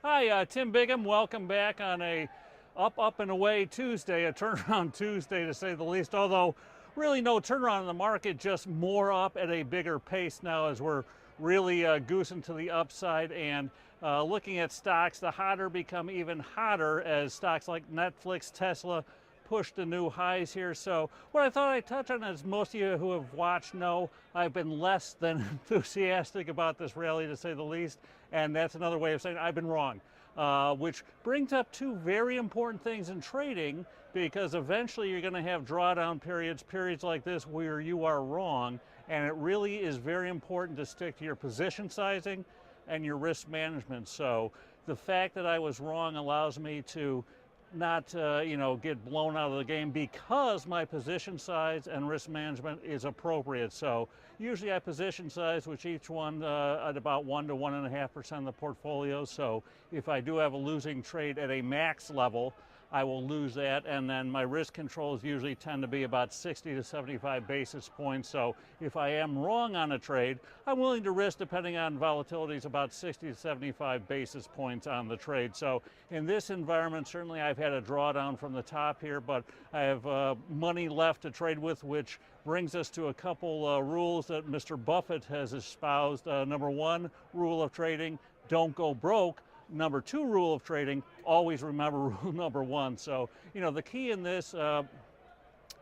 Hi, Tim Biggam. Welcome back on a up and away Tuesday, a turnaround Tuesday to say the least. Although really no turnaround in the market, just more up at a bigger pace now as we're really goosing to the upside and looking at stocks. The hotter become even hotter as stocks like Netflix, Tesla push to new highs here. So what I thought I'd touch on, as most of you who have watched know, I've been less than enthusiastic about this rally to say the least, and that's another way of saying I've been wrong. Which brings up two very important things in trading, because eventually you're going to have drawdown periods like this where you are wrong, and it really is very important to stick to your position sizing and your risk management. So the fact that I was wrong allows me to not get blown out of the game, because my position size and risk management is appropriate. So usually I position size which each one at about 1 to 1.5% of the portfolio. So if I do have a losing trade at a max level, I will lose that, and then my risk controls usually tend to be about 60 to 75 basis points. So if I am wrong on a trade, I'm willing to risk, depending on volatilities, about 60 to 75 basis points on the trade. So in this environment, certainly I've had a drawdown from the top here, but I have money left to trade with, which brings us to a couple rules that Mr. Buffett has espoused. Number one rule of trading: don't go broke. Number two rule of trading: always remember rule number one. So, the key in this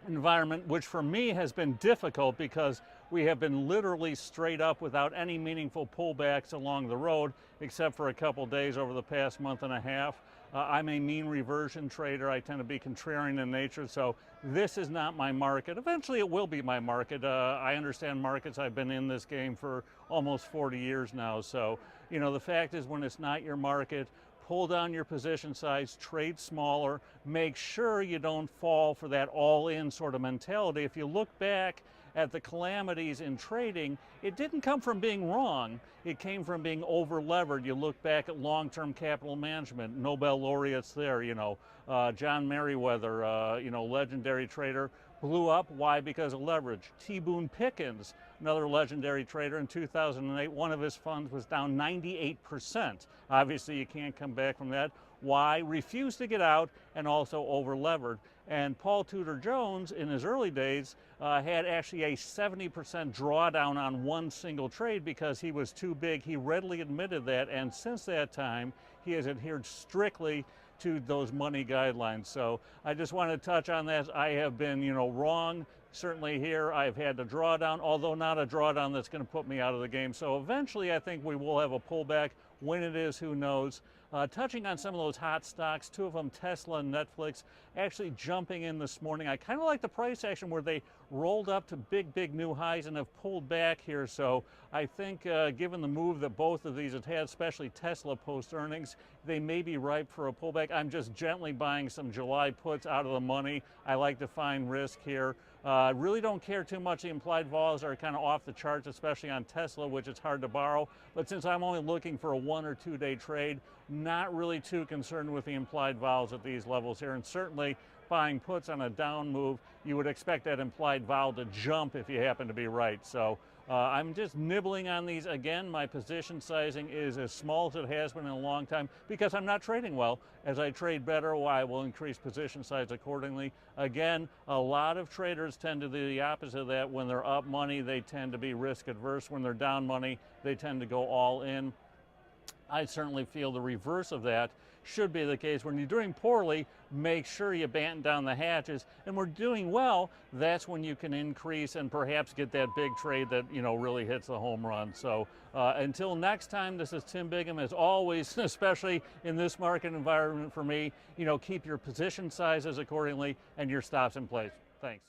environment, which for me has been difficult because we have been literally straight up without any meaningful pullbacks along the road, except for a couple days over the past month and a half. I'm a mean reversion trader. I tend to be contrarian in nature, so this is not my market. Eventually it will be my market. I understand markets. I've been in this game for almost 40 years now. So, the fact is, when it's not your market, pull down your position size, trade smaller, make sure you don't fall for that all-in sort of mentality. If you look back at the calamities in trading, it didn't come from being wrong, it came from being over-levered. You look back at long-term capital management, Nobel laureates there, John Merriweather, legendary trader, blew up. Why? Because of leverage. T. Boone Pickens, another legendary trader, in 2008, one of his funds was down 98%. Obviously, you can't come back from that. Why? Refused to get out, and also over-levered. And Paul Tudor Jones, in his early days, had actually a 70% drawdown on one single trade because he was too big. He readily admitted that, and since that time, he has adhered strictly to those money guidelines. So I just want to touch on that. I have been, wrong. Certainly here I've had a drawdown, although not a drawdown that's going to put me out of the game. So eventually I think we will have a pullback. When it is, who knows? Touching on some of those hot stocks, two of them, Tesla and Netflix, actually jumping in this morning. I kind of like the price action where they rolled up to big new highs and have pulled back here. So I think given the move that both of these have had, especially Tesla post earnings, they may be ripe for a pullback. I'm just gently buying some July puts out of the money. I like to find risk here. Really don't care too much. The implied vols are kind of off the charts, especially on Tesla, which is hard to borrow. But since I'm only looking for a 1 or 2 day trade, not really too concerned with the implied vols at these levels here. And certainly buying puts on a down move, you would expect that implied vol to jump if you happen to be right. So I'm just nibbling on these. Again, my position sizing is as small as it has been in a long time because I'm not trading well. As I trade better, I will increase position size accordingly. Again, a lot of traders tend to do the opposite of that. When they're up money, they tend to be risk adverse. When they're down money, they tend to go all in. I certainly feel the reverse of that should be the case. When you're doing poorly, make sure you batten down the hatches. And we're doing well, that's when you can increase and perhaps get that big trade that, really hits the home run. So until next time, this is Tim Biggam. As always, especially in this market environment for me, keep your position sizes accordingly and your stops in place. Thanks.